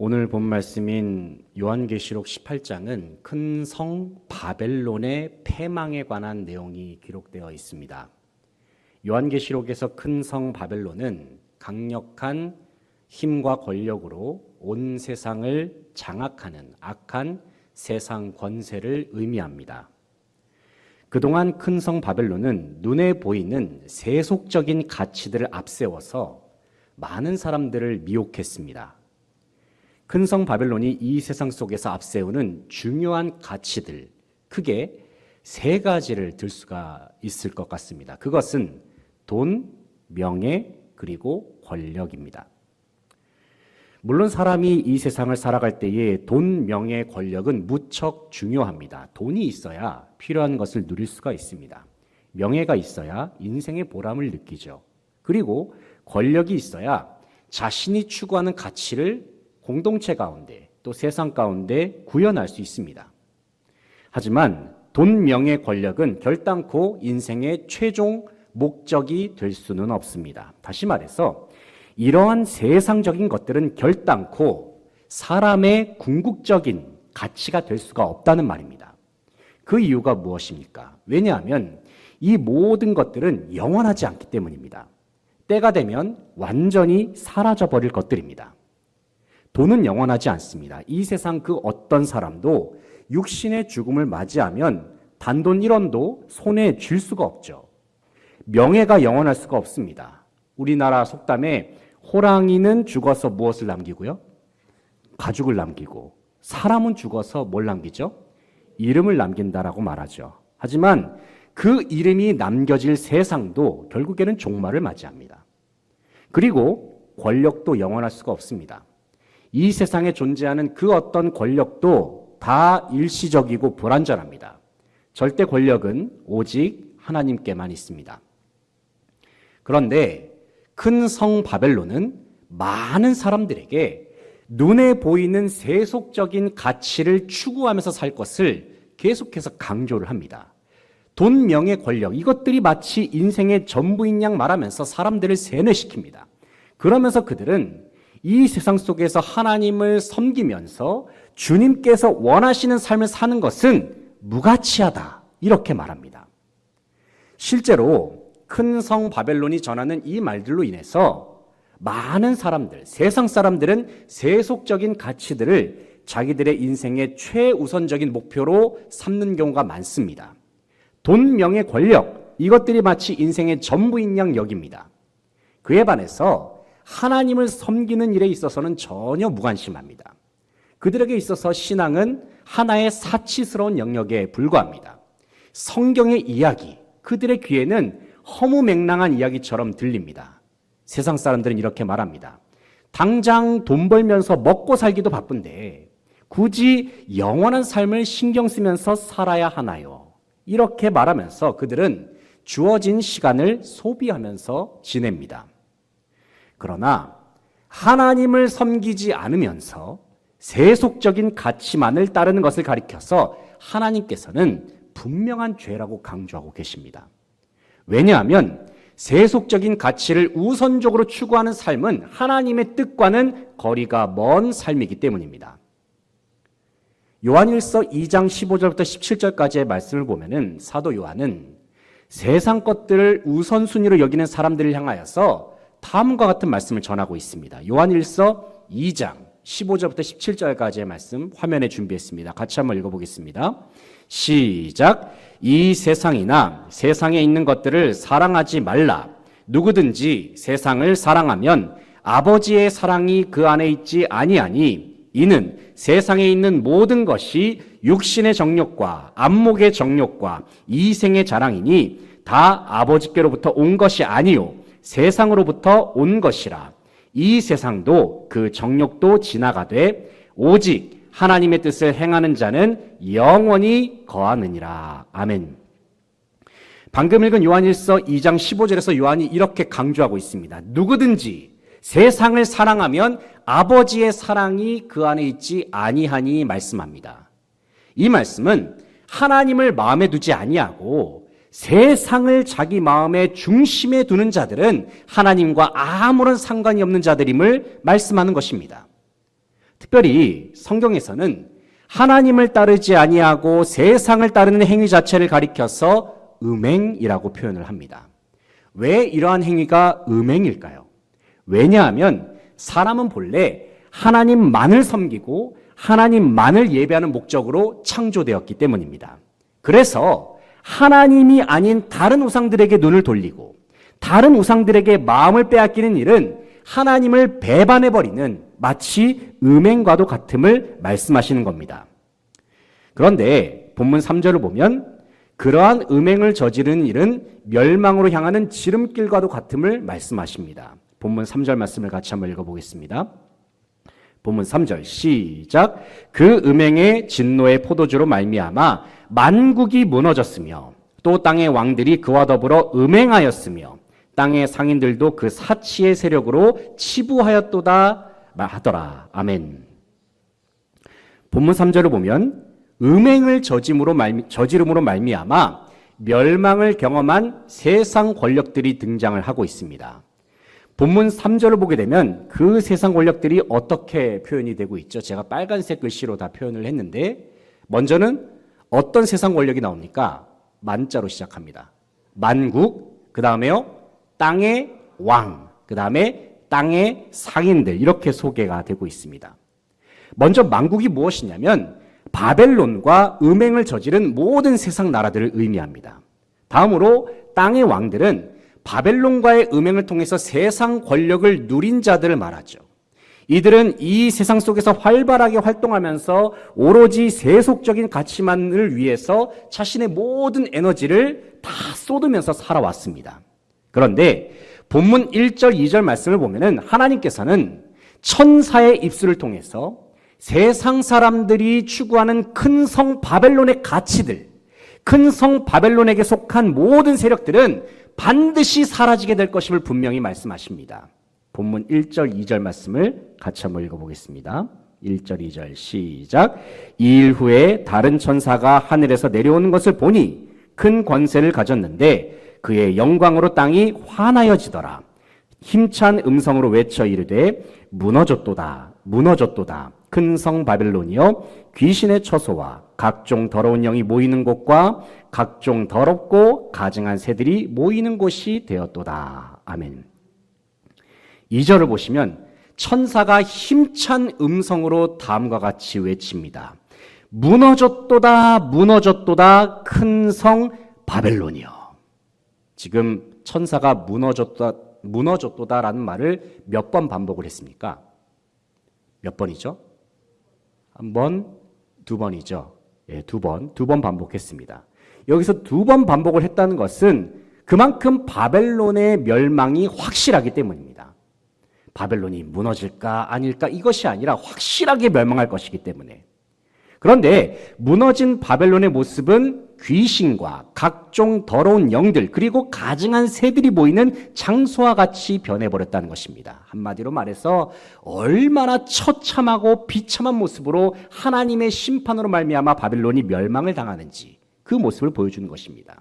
오늘 본 말씀인 요한계시록 18장은 큰 성 바벨론의 패망에 관한 내용이 기록되어 있습니다. 요한계시록에서 큰 성 바벨론은 강력한 힘과 권력으로 온 세상을 장악하는 악한 세상 권세를 의미합니다. 그동안 큰 성 바벨론은 눈에 보이는 세속적인 가치들을 앞세워서 많은 사람들을 미혹했습니다. 큰 성 바벨론이 이 세상 속에서 앞세우는 중요한 가치들, 크게 세 가지를 들 수가 있을 것 같습니다. 그것은 돈, 명예, 그리고 권력입니다. 물론 사람이 이 세상을 살아갈 때에 돈, 명예, 권력은 무척 중요합니다. 돈이 있어야 필요한 것을 누릴 수가 있습니다. 명예가 있어야 인생의 보람을 느끼죠. 그리고 권력이 있어야 자신이 추구하는 가치를 공동체 가운데 또 세상 가운데 구현할 수 있습니다. 하지만 돈, 명예, 권력은 결단코 인생의 최종 목적이 될 수는 없습니다. 다시 말해서 이러한 세상적인 것들은 결단코 사람의 궁극적인 가치가 될 수가 없다는 말입니다. 그 이유가 무엇입니까? 왜냐하면 이 모든 것들은 영원하지 않기 때문입니다. 때가 되면 완전히 사라져버릴 것들입니다. 돈은 영원하지 않습니다. 이 세상 그 어떤 사람도 육신의 죽음을 맞이하면 단돈 1원도 손에 쥘 수가 없죠. 명예가 영원할 수가 없습니다. 우리나라 속담에 호랑이는 죽어서 무엇을 남기고요? 가죽을 남기고, 사람은 죽어서 뭘 남기죠? 이름을 남긴다라고 말하죠. 하지만 그 이름이 남겨질 세상도 결국에는 종말을 맞이합니다. 그리고 권력도 영원할 수가 없습니다. 이 세상에 존재하는 그 어떤 권력도 다 일시적이고 불완전합니다. 절대 권력은 오직 하나님께만 있습니다. 그런데 큰 성 바벨론은 많은 사람들에게 눈에 보이는 세속적인 가치를 추구하면서 살 것을 계속해서 강조를 합니다. 돈, 명예, 권력, 이것들이 마치 인생의 전부인 양 말하면서 사람들을 세뇌시킵니다. 그러면서 그들은 이 세상 속에서 하나님을 섬기면서 주님께서 원하시는 삶을 사는 것은 무가치하다, 이렇게 말합니다. 실제로 큰 성 바벨론이 전하는 이 말들로 인해서 많은 사람들, 세상 사람들은 세속적인 가치들을 자기들의 인생의 최우선적인 목표로 삼는 경우가 많습니다. 돈, 명예, 권력, 이것들이 마치 인생의 전부인 양 여깁니다. 그에 반해서 하나님을 섬기는 일에 있어서는 전혀 무관심합니다. 그들에게 있어서 신앙은 하나의 사치스러운 영역에 불과합니다. 성경의 이야기, 그들의 귀에는 허무맹랑한 이야기처럼 들립니다. 세상 사람들은 이렇게 말합니다. 당장 돈 벌면서 먹고 살기도 바쁜데 굳이 영원한 삶을 신경 쓰면서 살아야 하나요? 이렇게 말하면서 그들은 주어진 시간을 소비하면서 지냅니다. 그러나 하나님을 섬기지 않으면서 세속적인 가치만을 따르는 것을 가리켜서 하나님께서는 분명한 죄라고 강조하고 계십니다. 왜냐하면 세속적인 가치를 우선적으로 추구하는 삶은 하나님의 뜻과는 거리가 먼 삶이기 때문입니다. 요한일서 2장 15절부터 17절까지의 말씀을 보면은 사도 요한은 세상 것들을 우선순위로 여기는 사람들을 향하여서 다음과 같은 말씀을 전하고 있습니다. 요한일서 2장 15절부터 17절까지의 말씀 화면에 준비했습니다. 같이 한번 읽어보겠습니다. 시작. 이 세상이나 세상에 있는 것들을 사랑하지 말라. 누구든지 세상을 사랑하면 아버지의 사랑이 그 안에 있지 아니하니 이는 세상에 있는 모든 것이 육신의 정욕과 안목의 정욕과 이생의 자랑이니 다 아버지께로부터 온 것이 아니요 세상으로부터 온 것이라. 이 세상도 그 정욕도 지나가되 오직 하나님의 뜻을 행하는 자는 영원히 거하느니라. 아멘. 방금 읽은 요한일서 2장 15절에서 요한이 이렇게 강조하고 있습니다. 누구든지 세상을 사랑하면 아버지의 사랑이 그 안에 있지 아니하니 말씀합니다. 이 말씀은 하나님을 마음에 두지 아니하고 세상을 자기 마음의 중심에 두는 자들은 하나님과 아무런 상관이 없는 자들임을 말씀하는 것입니다. 특별히 성경에서는 하나님을 따르지 아니하고 세상을 따르는 행위 자체를 가리켜서 음행이라고 표현을 합니다. 왜 이러한 행위가 음행일까요? 왜냐하면 사람은 본래 하나님만을 섬기고 하나님만을 예배하는 목적으로 창조되었기 때문입니다. 그래서 하나님이 아닌 다른 우상들에게 눈을 돌리고 다른 우상들에게 마음을 빼앗기는 일은 하나님을 배반해버리는 마치 음행과도 같음을 말씀하시는 겁니다. 그런데 본문 3절을 보면 그러한 음행을 저지르는 일은 멸망으로 향하는 지름길과도 같음을 말씀하십니다. 본문 3절 말씀을 같이 한번 읽어보겠습니다. 본문 3절 시작. 그 음행의 진노의 포도주로 말미암아 만국이 무너졌으며 또 땅의 왕들이 그와 더불어 음행하였으며 땅의 상인들도 그 사치의 세력으로 치부하였도다 하더라. 아멘. 본문 3절을 보면 음행을 저지름으로 말미암아 멸망을 경험한 세상 권력들이 등장을 하고 있습니다. 본문 3절을 보게 되면 그 세상 권력들이 어떻게 표현이 되고 있죠? 제가 빨간색 글씨로 다 표현을 했는데 먼저는 어떤 세상 권력이 나옵니까? 만자로 시작합니다. 만국, 그 다음에요 땅의 왕, 그 다음에 땅의 상인들, 이렇게 소개가 되고 있습니다. 먼저 만국이 무엇이냐면 바벨론과 음행을 저지른 모든 세상 나라들을 의미합니다. 다음으로 땅의 왕들은 바벨론과의 음행을 통해서 세상 권력을 누린 자들을 말하죠. 이들은 이 세상 속에서 활발하게 활동하면서 오로지 세속적인 가치만을 위해서 자신의 모든 에너지를 다 쏟으면서 살아왔습니다. 그런데 본문 1절, 2절 말씀을 보면은 하나님께서는 천사의 입술을 통해서 세상 사람들이 추구하는 큰 성 바벨론의 가치들, 큰 성 바벨론에게 속한 모든 세력들은 반드시 사라지게 될 것임을 분명히 말씀하십니다. 본문 1절, 2절 말씀을 같이 한번 읽어보겠습니다. 1절, 2절 시작. 이 일 후에 다른 천사가 하늘에서 내려오는 것을 보니 큰 권세를 가졌는데 그의 영광으로 땅이 환하여지더라. 힘찬 음성으로 외쳐 이르되 무너졌도다, 무너졌도다. 큰 성 바벨론이여 귀신의 처소와 각종 더러운 영이 모이는 곳과 각종 더럽고 가증한 새들이 모이는 곳이 되었도다. 아멘. 2절을 보시면 천사가 힘찬 음성으로 다음과 같이 외칩니다. 무너졌도다, 무너졌도다, 큰 성 바벨론이여. 지금 천사가 무너졌도다라는 말을 몇 번 반복을 했습니까? 몇 번이죠? 한 번, 두 번이죠. 예, 두 번 반복했습니다. 여기서 두 번 반복을 했다는 것은 그만큼 바벨론의 멸망이 확실하기 때문입니다. 바벨론이 무너질까 아닐까 이것이 아니라 확실하게 멸망할 것이기 때문에. 그런데 무너진 바벨론의 모습은 귀신과 각종 더러운 영들 그리고 가증한 새들이 모이는 장소와 같이 변해버렸다는 것입니다. 한마디로 말해서 얼마나 처참하고 비참한 모습으로 하나님의 심판으로 말미암아 바벨론이 멸망을 당하는지 그 모습을 보여주는 것입니다.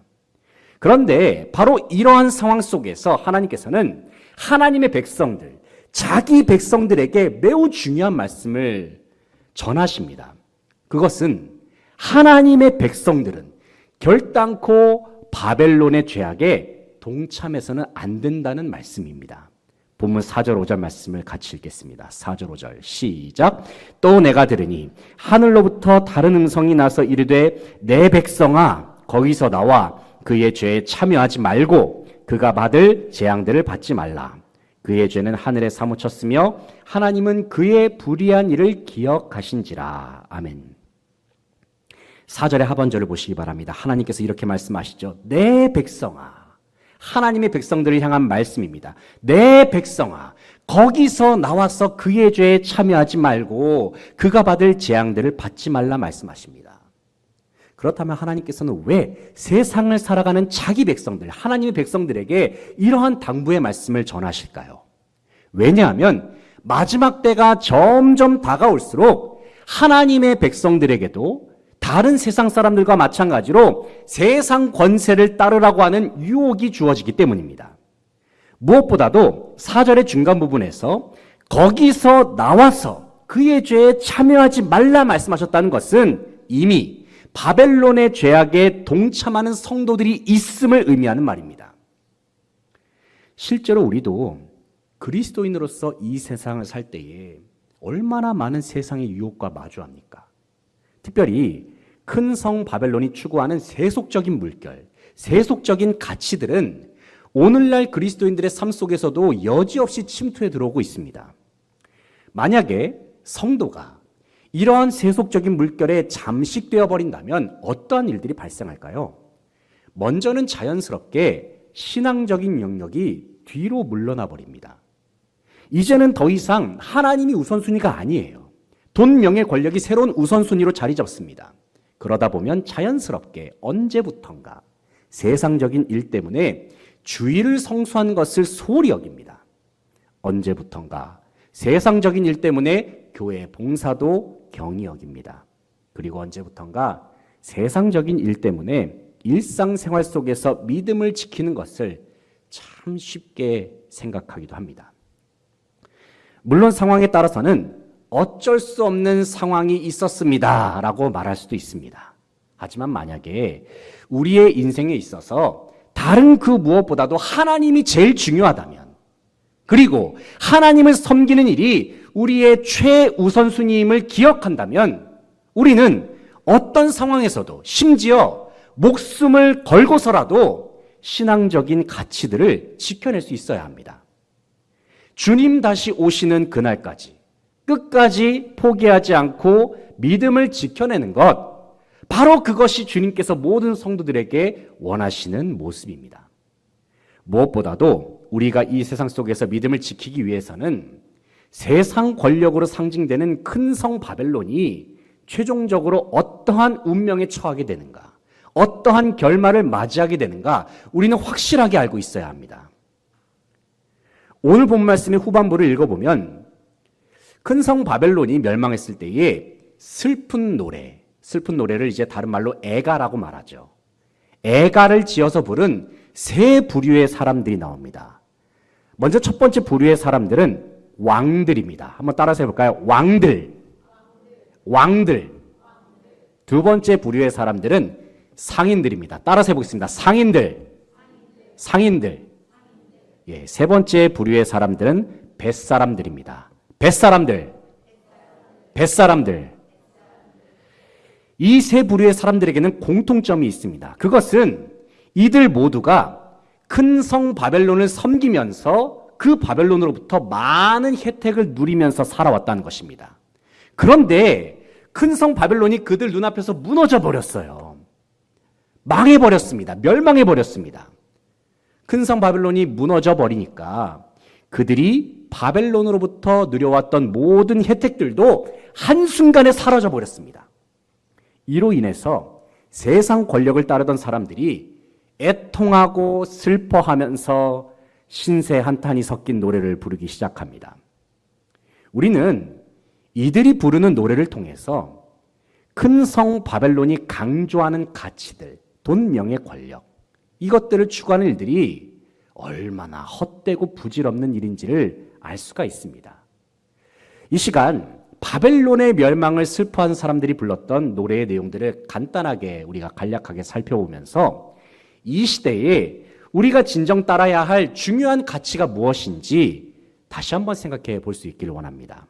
그런데 바로 이러한 상황 속에서 하나님께서는 하나님의 백성들, 자기 백성들에게 매우 중요한 말씀을 전하십니다. 그것은 하나님의 백성들은 결단코 바벨론의 죄악에 동참해서는 안 된다는 말씀입니다. 본문 4절 5절 말씀을 같이 읽겠습니다. 4절 5절 시작. 또 내가 들으니 하늘로부터 다른 음성이 나서 이르되 내 백성아 거기서 나와 그의 죄에 참여하지 말고 그가 받을 재앙들을 받지 말라. 그의 죄는 하늘에 사무쳤으며 하나님은 그의 불의한 일을 기억하신지라. 아멘. 4절의 하반절을 보시기 바랍니다. 하나님께서 이렇게 말씀하시죠. 내 백성아. 하나님의 백성들을 향한 말씀입니다. 내 백성아. 거기서 나와서 그의 죄에 참여하지 말고 그가 받을 재앙들을 받지 말라 말씀하십니다. 그렇다면 하나님께서는 왜 세상을 살아가는 자기 백성들, 하나님의 백성들에게 이러한 당부의 말씀을 전하실까요? 왜냐하면 마지막 때가 점점 다가올수록 하나님의 백성들에게도 다른 세상 사람들과 마찬가지로 세상 권세를 따르라고 하는 유혹이 주어지기 때문입니다. 무엇보다도 4절의 중간 부분에서 거기서 나와서 그의 죄에 참여하지 말라 말씀하셨다는 것은 이미 바벨론의 죄악에 동참하는 성도들이 있음을 의미하는 말입니다. 실제로 우리도 그리스도인으로서 이 세상을 살 때에 얼마나 많은 세상의 유혹과 마주합니까? 특별히 큰 성 바벨론이 추구하는 세속적인 물결, 세속적인 가치들은 오늘날 그리스도인들의 삶 속에서도 여지없이 침투해 들어오고 있습니다. 만약에 성도가 이러한 세속적인 물결에 잠식되어 버린다면 어떠한 일들이 발생할까요? 먼저는 자연스럽게 신앙적인 영역이 뒤로 물러나 버립니다. 이제는 더 이상 하나님이 우선순위가 아니에요. 돈, 명예, 권력이 새로운 우선순위로 자리 잡습니다. 그러다 보면 자연스럽게 언제부턴가 세상적인 일 때문에 주의를 성수한 것을 소홀히 여깁니다. 언제부턴가 세상적인 일 때문에 교회 봉사도 경히 여깁니다. 그리고 언제부턴가 세상적인 일 때문에 일상생활 속에서 믿음을 지키는 것을 참 쉽게 생각하기도 합니다. 물론 상황에 따라서는 어쩔 수 없는 상황이 있었습니다 라고 말할 수도 있습니다. 하지만 만약에 우리의 인생에 있어서 다른 그 무엇보다도 하나님이 제일 중요하다면, 그리고 하나님을 섬기는 일이 우리의 최우선순위임을 기억한다면 우리는 어떤 상황에서도 심지어 목숨을 걸고서라도 신앙적인 가치들을 지켜낼 수 있어야 합니다. 주님 다시 오시는 그날까지 끝까지 포기하지 않고 믿음을 지켜내는 것, 바로 그것이 주님께서 모든 성도들에게 원하시는 모습입니다. 무엇보다도 우리가 이 세상 속에서 믿음을 지키기 위해서는 세상 권력으로 상징되는 큰 성 바벨론이 최종적으로 어떠한 운명에 처하게 되는가, 어떠한 결말을 맞이하게 되는가 우리는 확실하게 알고 있어야 합니다. 오늘 본 말씀의 후반부를 읽어보면 큰 성 바벨론이 멸망했을 때에 슬픈 노래를 이제 다른 말로 애가라고 말하죠. 애가를 지어서 부른 세 부류의 사람들이 나옵니다. 먼저 첫 번째 부류의 사람들은 왕들입니다. 한번 따라서 해볼까요? 왕들. 두 번째 부류의 사람들은 상인들입니다. 따라서 해보겠습니다. 상인들. 예, 세 번째 부류의 사람들은 뱃사람들입니다. 뱃사람들. 이 세 부류의 사람들에게는 공통점이 있습니다. 그것은 이들 모두가 큰 성 바벨론을 섬기면서 그 바벨론으로부터 많은 혜택을 누리면서 살아왔다는 것입니다. 그런데 큰 성 바벨론이 그들 눈앞에서 무너져 버렸어요. 망해버렸습니다. 멸망해버렸습니다. 큰 성 바벨론이 무너져 버리니까 그들이 바벨론으로부터 누려왔던 모든 혜택들도 한순간에 사라져 버렸습니다. 이로 인해서 세상 권력을 따르던 사람들이 애통하고 슬퍼하면서 신세 한탄이 섞인 노래를 부르기 시작합니다. 우리는 이들이 부르는 노래를 통해서 큰 성 바벨론이 강조하는 가치들, 돈, 명예, 권력, 이것들을 추구하는 일들이 얼마나 헛되고 부질없는 일인지를 알 수가 있습니다. 이 시간 바벨론의 멸망을 슬퍼한 사람들이 불렀던 노래의 내용들을 간단하게 우리가 간략하게 살펴보면서 이 시대에 우리가 진정 따라야 할 중요한 가치가 무엇인지 다시 한번 생각해 볼 수 있기를 원합니다.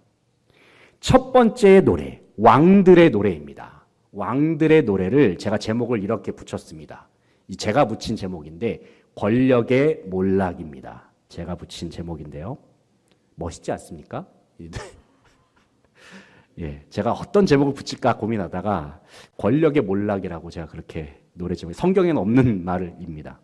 첫 번째 노래, 왕들의 노래입니다. 왕들의 노래를 제가 제목을 이렇게 붙였습니다. 제가 붙인 제목인데 권력의 몰락입니다. 제가 붙인 제목인데요. 멋있지 않습니까? 예, 제가 어떤 제목을 붙일까 고민하다가 권력의 몰락이라고 제가 그렇게 노래 제목이 성경에는 없는 말입니다.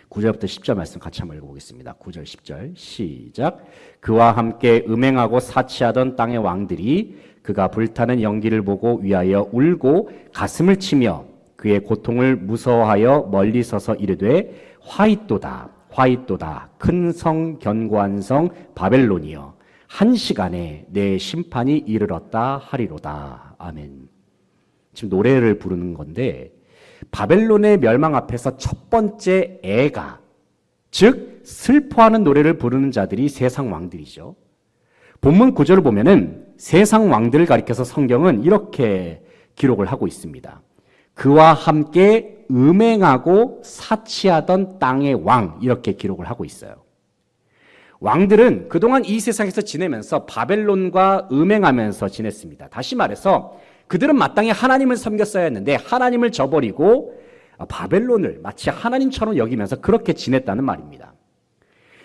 9절부터 10절 말씀 같이 한번 읽어보겠습니다. 9절 10절 시작. 그와 함께 음행하고 사치하던 땅의 왕들이 그가 불타는 연기를 보고 위하여 울고 가슴을 치며 그의 고통을 무서워하여 멀리 서서 이르되 화이또다 화이또다 큰 성 견고한 성 바벨론이여 한 시간에 내 심판이 이르렀다 하리로다. 아멘. 지금 노래를 부르는 건데 바벨론의 멸망 앞에서 첫 번째 애가, 즉 슬퍼하는 노래를 부르는 자들이 세상 왕들이죠. 본문 9절을 보면은 세상 왕들을 가리켜서 성경은 이렇게 기록을 하고 있습니다. 그와 함께 음행하고 사치하던 땅의 왕, 이렇게 기록을 하고 있어요. 왕들은 그동안 이 세상에서 지내면서 바벨론과 음행하면서 지냈습니다. 다시 말해서 그들은 마땅히 하나님을 섬겼어야 했는데 하나님을 저버리고 바벨론을 마치 하나님처럼 여기면서 그렇게 지냈다는 말입니다.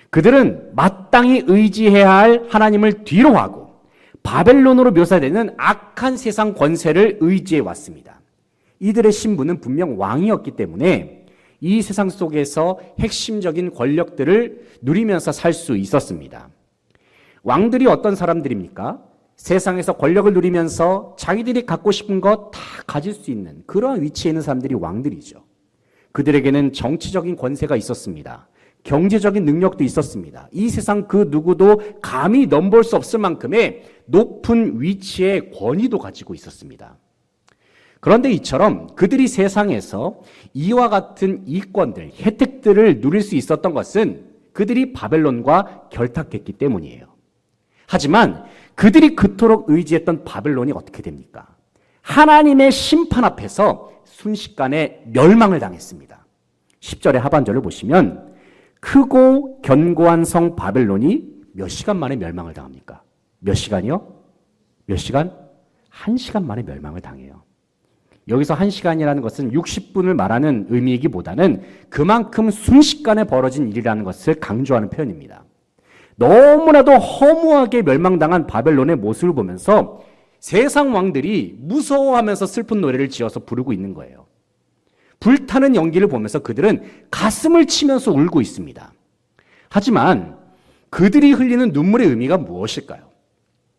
그들은 마땅히 의지해야 할 하나님을 뒤로 하고 바벨론으로 묘사되는 악한 세상 권세를 의지해 왔습니다. 이들의 신분은 분명 왕이었기 때문에 이 세상 속에서 핵심적인 권력들을 누리면서 살 수 있었습니다. 왕들이 어떤 사람들입니까? 세상에서 권력을 누리면서 자기들이 갖고 싶은 것 다 가질 수 있는 그러한 위치에 있는 사람들이 왕들이죠. 그들에게는 정치적인 권세가 있었습니다. 경제적인 능력도 있었습니다. 이 세상 그 누구도 감히 넘볼 수 없을 만큼의 높은 위치의 권위도 가지고 있었습니다. 그런데 이처럼 그들이 세상에서 이와 같은 이권들, 혜택들을 누릴 수 있었던 것은 그들이 바벨론과 결탁했기 때문이에요. 하지만 그들이 그토록 의지했던 바벨론이 어떻게 됩니까? 하나님의 심판 앞에서 순식간에 멸망을 당했습니다. 10절의 하반절을 보시면 크고 견고한 성 바벨론이 몇 시간 만에 멸망을 당합니까? 몇 시간이요? 몇 시간? 1시간 만에 멸망을 당해요. 여기서 1시간이라는 것은 60분을 말하는 의미이기보다는 그만큼 순식간에 벌어진 일이라는 것을 강조하는 표현입니다. 너무나도 허무하게 멸망당한 바벨론의 모습을 보면서 세상 왕들이 무서워하면서 슬픈 노래를 지어서 부르고 있는 거예요. 불타는 연기를 보면서 그들은 가슴을 치면서 울고 있습니다. 하지만 그들이 흘리는 눈물의 의미가 무엇일까요?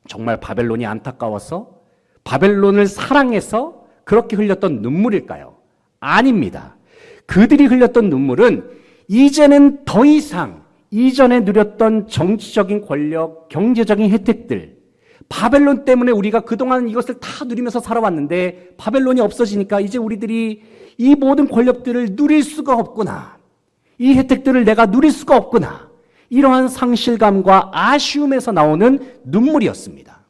정말 바벨론이 안타까워서 바벨론을 사랑해서 그렇게 흘렸던 눈물일까요? 아닙니다. 그들이 흘렸던 눈물은 이제는 더 이상 이전에 누렸던 정치적인 권력, 경제적인 혜택들, 바벨론 때문에 우리가 그동안 이것을 다 누리면서 살아왔는데 바벨론이 없어지니까 이제 우리들이 이 모든 권력들을 누릴 수가 없구나. 이 혜택들을 내가 누릴 수가 없구나. 이러한 상실감과 아쉬움에서 나오는 눈물이었습니다.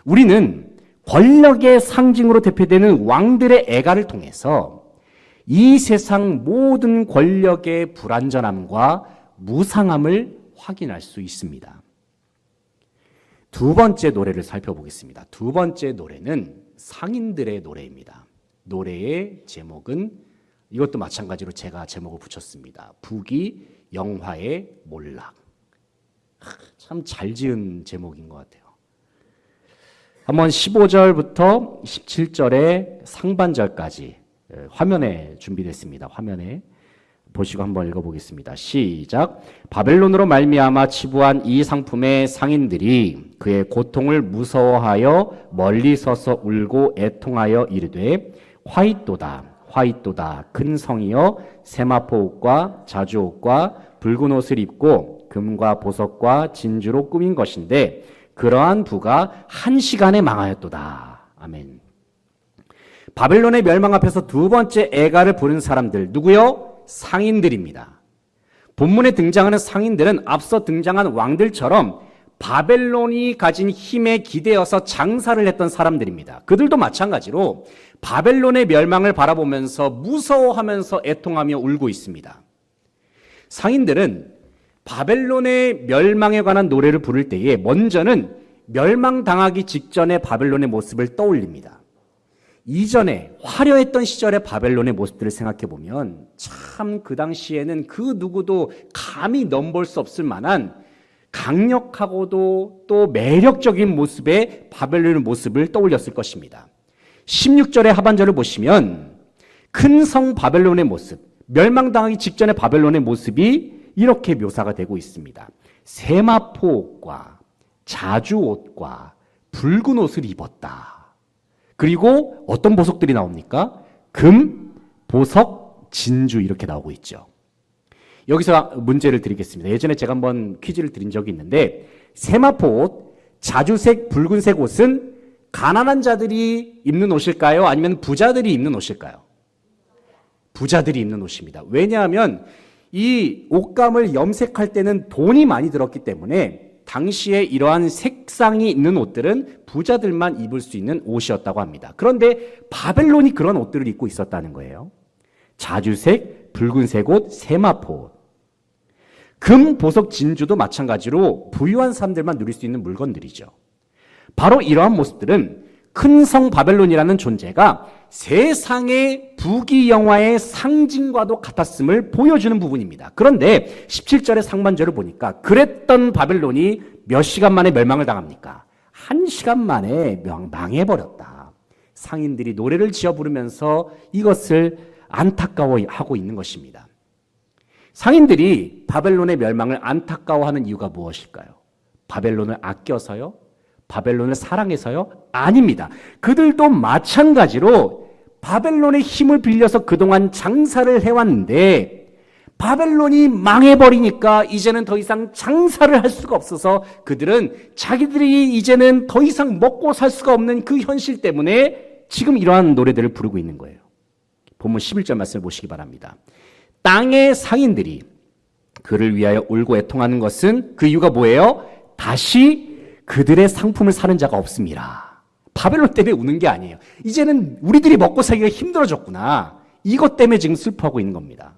우리는 권력의 상징으로 대표되는 왕들의 애가를 통해서 이 세상 모든 권력의 불완전함과 무상함을 확인할 수 있습니다. 두 번째 노래를 살펴보겠습니다. 두 번째 노래는 상인들의 노래입니다. 노래의 제목은 이것도 마찬가지로 제가 제목을 붙였습니다. 부귀 영화의 몰락. 참 잘 지은 제목인 것 같아요. 한번 15절부터 17절의 상반절까지 화면에 준비됐습니다. 화면에 보시고 한번 읽어보겠습니다. 시작. 바벨론으로 말미암아 치부한 이 상품의 상인들이 그의 고통을 무서워하여 멀리 서서 울고 애통하여 이르되 화잇도다 화잇도다 큰 성이여 세마포 옷과 자주 옷과 붉은 옷을 입고 금과 보석과 진주로 꾸민 것인데 그러한 부가 1시간에 망하였도다. 아멘. 바벨론의 멸망 앞에서 두 번째 애가를 부른 사람들 누구요? 상인들입니다. 본문에 등장하는 상인들은 앞서 등장한 왕들처럼 바벨론이 가진 힘에 기대어서 장사를 했던 사람들입니다. 그들도 마찬가지로 바벨론의 멸망을 바라보면서 무서워하면서 애통하며 울고 있습니다. 상인들은 바벨론의 멸망에 관한 노래를 부를 때에 먼저는 멸망당하기 직전의 바벨론의 모습을 떠올립니다. 이전에 화려했던 시절의 바벨론의 모습들을 생각해 보면 참 그 당시에는 그 누구도 감히 넘볼 수 없을 만한 강력하고도 또 매력적인 모습의 바벨론의 모습을 떠올렸을 것입니다. 16절의 하반절을 보시면 큰 성 바벨론의 모습, 멸망당하기 직전의 바벨론의 모습이 이렇게 묘사가 되고 있습니다. 세마포 옷과 자주 옷과 붉은 옷을 입었다. 그리고 어떤 보석들이 나옵니까? 금, 보석, 진주 이렇게 나오고 있죠. 여기서 문제를 드리겠습니다. 예전에 제가 한번 퀴즈를 드린 적이 있는데 세마포 옷, 자주색, 붉은색 옷은 가난한 자들이 입는 옷일까요? 아니면 부자들이 입는 옷일까요? 부자들이 입는 옷입니다. 왜냐하면 이 옷감을 염색할 때는 돈이 많이 들었기 때문에 당시에 이러한 색상이 있는 옷들은 부자들만 입을 수 있는 옷이었다고 합니다. 그런데 바벨론이 그런 옷들을 입고 있었다는 거예요. 자주색, 붉은색 옷, 세마포 옷. 금, 보석, 진주도 마찬가지로 부유한 사람들만 누릴 수 있는 물건들이죠. 바로 이러한 모습들은 큰 성 바벨론이라는 존재가 세상의 부귀영화의 상징과도 같았음을 보여주는 부분입니다. 그런데 17절의 상반절을 보니까 그랬던 바벨론이 몇 시간 만에 멸망을 당합니까? 1시간 만에 망해버렸다. 상인들이 노래를 지어 부르면서 이것을 안타까워하고 있는 것입니다. 상인들이 바벨론의 멸망을 안타까워하는 이유가 무엇일까요? 바벨론을 아껴서요? 바벨론을 사랑해서요? 아닙니다. 그들도 마찬가지로 바벨론의 힘을 빌려서 그동안 장사를 해왔는데 바벨론이 망해버리니까 이제는 더 이상 장사를 할 수가 없어서 그들은 자기들이 이제는 더 이상 먹고 살 수가 없는 그 현실 때문에 지금 이러한 노래들을 부르고 있는 거예요. 본문 11절 말씀을 보시기 바랍니다. 땅의 상인들이 그를 위하여 울고 애통하는 것은 그 이유가 뭐예요? 다시 그들의 상품을 사는 자가 없습니다. 바벨론 때문에 우는 게 아니에요. 이제는 우리들이 먹고 살기가 힘들어졌구나. 이것 때문에 지금 슬퍼하고 있는 겁니다.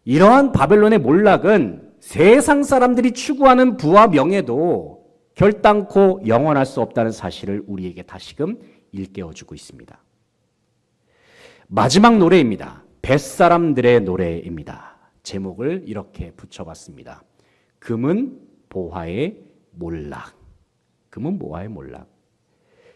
이러한 바벨론의 몰락은 세상 사람들이 추구하는 부와 명예도 결단코 영원할 수 없다는 사실을 우리에게 다시금 일깨워주고 있습니다. 마지막 노래입니다. 뱃사람들의 노래입니다. 제목을 이렇게 붙여봤습니다. 금은 보화의 몰락. 금은 보화의 몰락.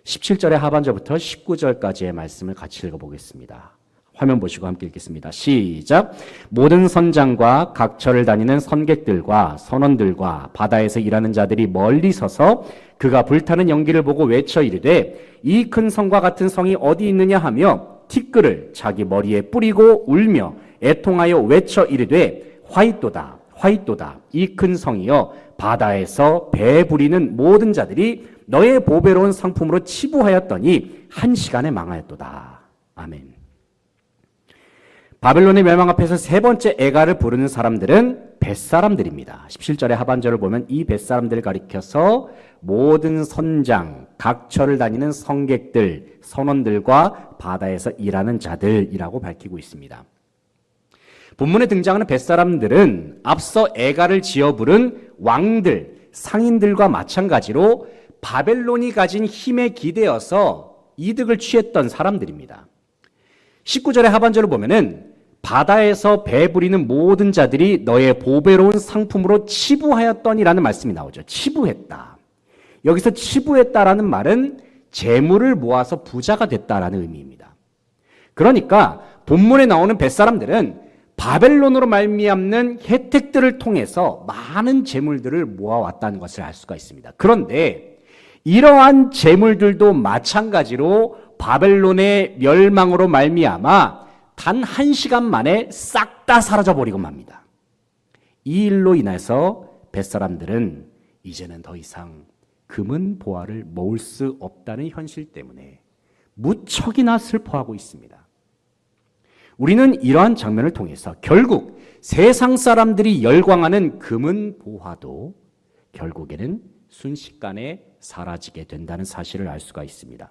17절의 하반절부터 19절까지의 말씀을 같이 읽어보겠습니다. 화면 보시고 함께 읽겠습니다. 시작. 모든 선장과 각처를 다니는 선객들과 선원들과 바다에서 일하는 자들이 멀리 서서 그가 불타는 연기를 보고 외쳐 이르되 이 큰 성과 같은 성이 어디 있느냐 하며 티끌을 자기 머리에 뿌리고 울며 애통하여 외쳐 이르되 화이또다 화이또다 이 큰 성이여 바다에서 배 부리는 모든 자들이 너의 보배로운 상품으로 치부하였더니 1시간에 망하였도다. 아멘. 바벨론의 멸망 앞에서 세 번째 애가를 부르는 사람들은 뱃사람들입니다. 17절의 하반절을 보면 이 뱃사람들을 가리켜서 모든 선장, 각처를 다니는 성객들, 선원들과 바다에서 일하는 자들이라고 밝히고 있습니다. 본문에 등장하는 뱃사람들은 앞서 애가를 지어 부른 왕들, 상인들과 마찬가지로 바벨론이 가진 힘에 기대어서 이득을 취했던 사람들입니다. 19절의 하반절을 보면은 바다에서 배 부리는 모든 자들이 너의 보배로운 상품으로 치부하였더니라는 말씀이 나오죠. 치부했다. 여기서 치부했다라는 말은 재물을 모아서 부자가 됐다라는 의미입니다. 그러니까 본문에 나오는 뱃사람들은 바벨론으로 말미암는 혜택들을 통해서 많은 재물들을 모아왔다는 것을 알 수가 있습니다. 그런데 이러한 재물들도 마찬가지로 바벨론의 멸망으로 말미암아 단 1시간 만에 싹 다 사라져버리고 맙니다. 이 일로 인해서 뱃사람들은 이제는 더 이상 금은 보화를 모을 수 없다는 현실 때문에 무척이나 슬퍼하고 있습니다. 우리는 이러한 장면을 통해서 결국 세상 사람들이 열광하는 금은 보화도 결국에는 순식간에 사라지게 된다는 사실을 알 수가 있습니다.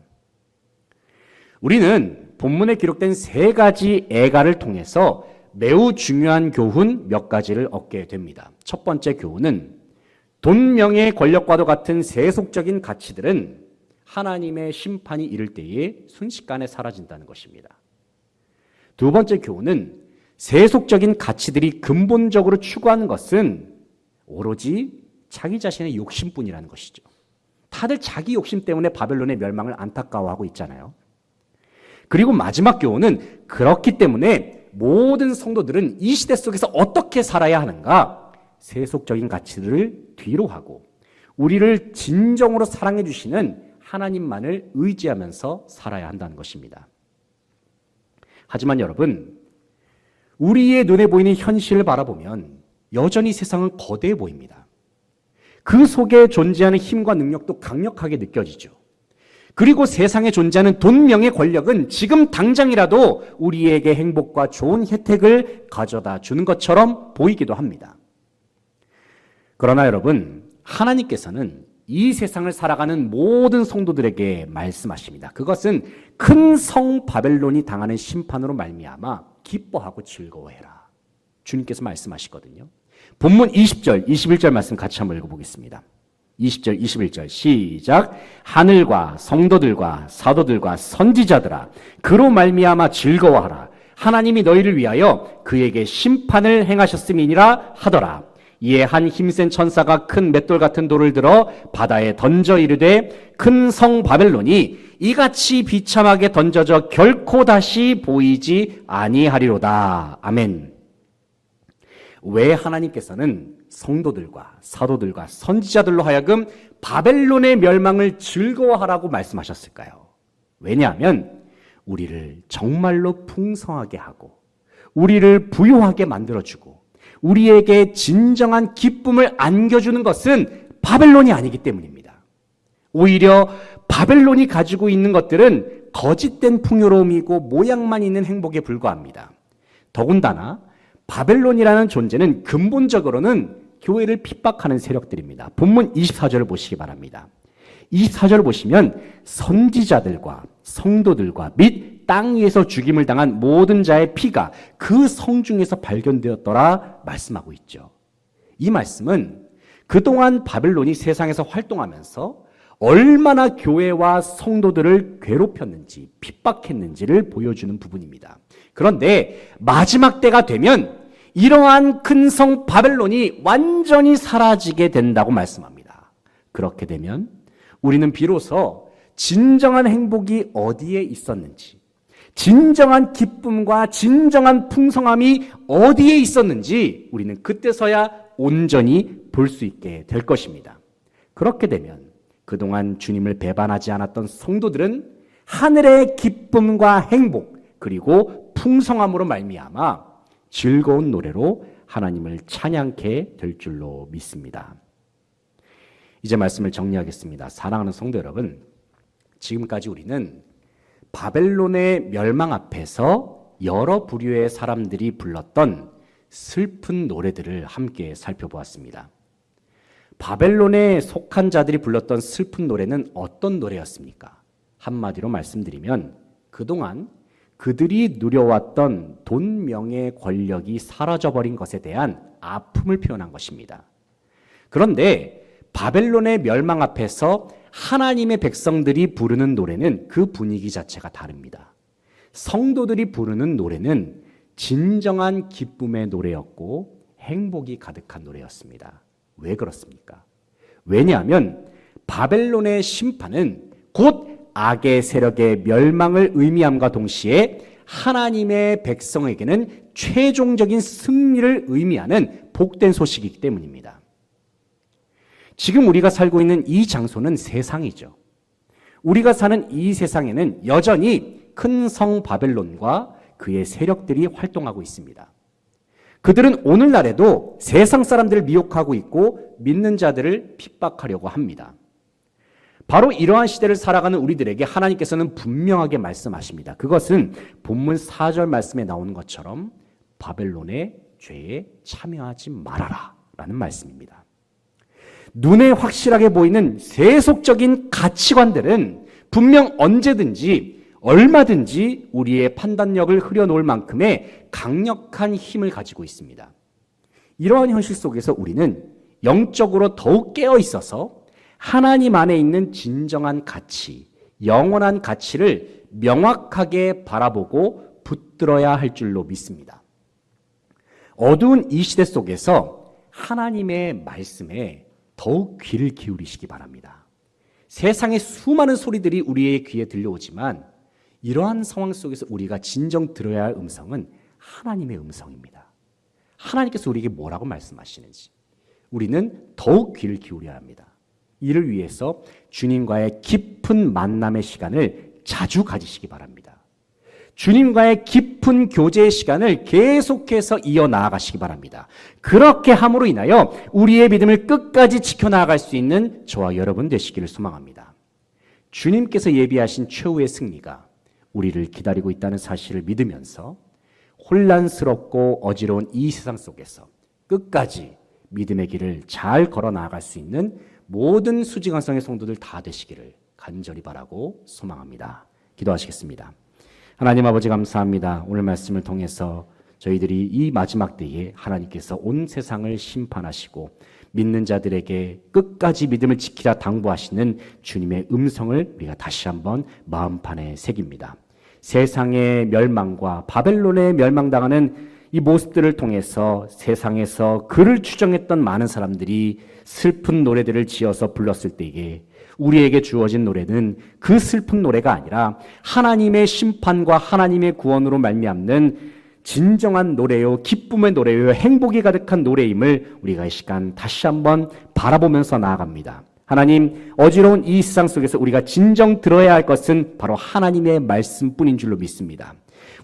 우리는 본문에 기록된 세 가지 애가를 통해서 매우 중요한 교훈 몇 가지를 얻게 됩니다. 첫 번째 교훈은 돈, 명예, 권력과도 같은 세속적인 가치들은 하나님의 심판이 이를 때에 순식간에 사라진다는 것입니다. 두 번째 교훈은 세속적인 가치들이 근본적으로 추구하는 것은 오로지 자기 자신의 욕심뿐이라는 것이죠. 다들 자기 욕심 때문에 바벨론의 멸망을 안타까워하고 있잖아요. 그리고 마지막 교훈은 그렇기 때문에 모든 성도들은 이 시대 속에서 어떻게 살아야 하는가? 세속적인 가치들을 뒤로 하고 우리를 진정으로 사랑해 주시는 하나님만을 의지하면서 살아야 한다는 것입니다. 하지만 여러분, 우리의 눈에 보이는 현실을 바라보면 여전히 세상은 거대해 보입니다. 그 속에 존재하는 힘과 능력도 강력하게 느껴지죠. 그리고 세상에 존재하는 돈, 명예, 권력은 지금 당장이라도 우리에게 행복과 좋은 혜택을 가져다 주는 것처럼 보이기도 합니다. 그러나 여러분, 하나님께서는 이 세상을 살아가는 모든 성도들에게 말씀하십니다. 그것은 큰 성 바벨론이 당하는 심판으로 말미암아 기뻐하고 즐거워해라. 주님께서 말씀하시거든요. 본문 20절, 21절 말씀 같이 한번 읽어보겠습니다. 20절, 21절 시작. 하늘과 성도들과 사도들과 선지자들아, 그로 말미암아 즐거워하라. 하나님이 너희를 위하여 그에게 심판을 행하셨음이니라 하더라. 이에 한 힘센 천사가 큰 맷돌 같은 돌을 들어 바다에 던져 이르되 큰 성 바벨론이 이같이 비참하게 던져져 결코 다시 보이지 아니하리로다. 아멘. 왜 하나님께서는 성도들과 사도들과 선지자들로 하여금 바벨론의 멸망을 즐거워하라고 말씀하셨을까요? 왜냐하면 우리를 정말로 풍성하게 하고 우리를 부유하게 만들어주고 우리에게 진정한 기쁨을 안겨주는 것은 바벨론이 아니기 때문입니다. 오히려 바벨론이 가지고 있는 것들은 거짓된 풍요로움이고 모양만 있는 행복에 불과합니다. 더군다나 바벨론이라는 존재는 근본적으로는 교회를 핍박하는 세력들입니다. 본문 24절을 보시기 바랍니다. 24절을 보시면 선지자들과 성도들과 및 땅 위에서 죽임을 당한 모든 자의 피가 그 성 중에서 발견되었더라 말씀하고 있죠. 이 말씀은 그동안 바벨론이 세상에서 활동하면서 얼마나 교회와 성도들을 괴롭혔는지 핍박했는지를 보여주는 부분입니다. 그런데 마지막 때가 되면 이러한 큰 성 바벨론이 완전히 사라지게 된다고 말씀합니다. 그렇게 되면 우리는 비로소 진정한 행복이 어디에 있었는지, 진정한 기쁨과 진정한 풍성함이 어디에 있었는지 우리는 그때서야 온전히 볼 수 있게 될 것입니다. 그렇게 되면 그동안 주님을 배반하지 않았던 성도들은 하늘의 기쁨과 행복 그리고 풍성함으로 말미암아 즐거운 노래로 하나님을 찬양케 될 줄로 믿습니다. 이제 말씀을 정리하겠습니다. 사랑하는 성도 여러분, 지금까지 우리는 바벨론의 멸망 앞에서 여러 부류의 사람들이 불렀던 슬픈 노래들을 함께 살펴보았습니다. 바벨론에 속한 자들이 불렀던 슬픈 노래는 어떤 노래였습니까? 한마디로 말씀드리면 그동안 그들이 누려왔던 돈, 명예, 권력이 사라져버린 것에 대한 아픔을 표현한 것입니다. 그런데 바벨론의 멸망 앞에서 하나님의 백성들이 부르는 노래는 그 분위기 자체가 다릅니다. 성도들이 부르는 노래는 진정한 기쁨의 노래였고 행복이 가득한 노래였습니다. 왜 그렇습니까? 왜냐하면 바벨론의 심판은 곧 악의 세력의 멸망을 의미함과 동시에 하나님의 백성에게는 최종적인 승리를 의미하는 복된 소식이기 때문입니다. 지금 우리가 살고 있는 이 장소는 세상이죠. 우리가 사는 이 세상에는 여전히 큰 성 바벨론과 그의 세력들이 활동하고 있습니다. 그들은 오늘날에도 세상 사람들을 미혹하고 있고 믿는 자들을 핍박하려고 합니다. 바로 이러한 시대를 살아가는 우리들에게 하나님께서는 분명하게 말씀하십니다. 그것은 본문 4절 말씀에 나오는 것처럼 바벨론의 죄에 참여하지 말아라 라는 말씀입니다. 눈에 확실하게 보이는 세속적인 가치관들은 분명 언제든지 얼마든지 우리의 판단력을 흐려놓을 만큼의 강력한 힘을 가지고 있습니다. 이러한 현실 속에서 우리는 영적으로 더욱 깨어 있어서 하나님 안에 있는 진정한 가치, 영원한 가치를 명확하게 바라보고 붙들어야 할 줄로 믿습니다. 어두운 이 시대 속에서 하나님의 말씀에 더욱 귀를 기울이시기 바랍니다. 세상의 수많은 소리들이 우리의 귀에 들려오지만 이러한 상황 속에서 우리가 진정 들어야 할 음성은 하나님의 음성입니다. 하나님께서 우리에게 뭐라고 말씀하시는지 우리는 더욱 귀를 기울여야 합니다. 이를 위해서 주님과의 깊은 만남의 시간을 자주 가지시기 바랍니다. 주님과의 깊은 교제의 시간을 계속해서 이어나가시기 바랍니다. 그렇게 함으로 인하여 우리의 믿음을 끝까지 지켜나갈 수 있는 저와 여러분 되시기를 소망합니다. 주님께서 예비하신 최후의 승리가 우리를 기다리고 있다는 사실을 믿으면서 혼란스럽고 어지러운 이 세상 속에서 끝까지 믿음의 길을 잘 걸어 나아갈 수 있는 모든 수지관성의 성도들 다 되시기를 간절히 바라고 소망합니다. 기도하시겠습니다. 하나님 아버지 감사합니다. 오늘 말씀을 통해서 저희들이 이 마지막 때에 하나님께서 온 세상을 심판하시고 믿는 자들에게 끝까지 믿음을 지키라 당부하시는 주님의 음성을 우리가 다시 한번 마음판에 새깁니다. 세상의 멸망과 바벨론의 멸망당하는 이 모습들을 통해서 세상에서 그를 추정했던 많은 사람들이 슬픈 노래들을 지어서 불렀을 때에 우리에게 주어진 노래는 그 슬픈 노래가 아니라 하나님의 심판과 하나님의 구원으로 말미암는 진정한 노래요, 기쁨의 노래요, 행복이 가득한 노래임을 우리가 이 시간 다시 한번 바라보면서 나아갑니다. 하나님, 어지러운 이 세상 속에서 우리가 진정 들어야 할 것은 바로 하나님의 말씀뿐인 줄로 믿습니다.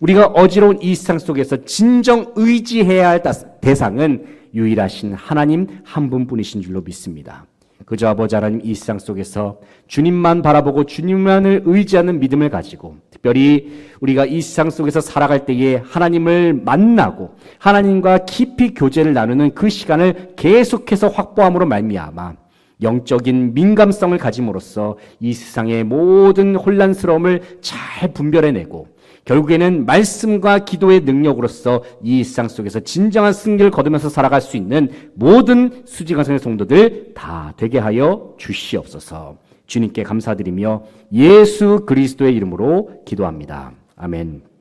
우리가 어지러운 이 세상 속에서 진정 의지해야 할 대상은 유일하신 하나님 한 분뿐이신 줄로 믿습니다. 그저 아버지 하나님, 이 세상 속에서 주님만 바라보고 주님만을 의지하는 믿음을 가지고, 특별히 우리가 이 세상 속에서 살아갈 때에 하나님을 만나고 하나님과 깊이 교제를 나누는 그 시간을 계속해서 확보함으로 말미암아 영적인 민감성을 가짐으로써 이 세상의 모든 혼란스러움을 잘 분별해내고 결국에는 말씀과 기도의 능력으로서 이 세상 속에서 진정한 승리를 거두면서 살아갈 수 있는 모든 수지관성의 성도들 다 되게 하여 주시옵소서. 주님께 감사드리며 예수 그리스도의 이름으로 기도합니다. 아멘.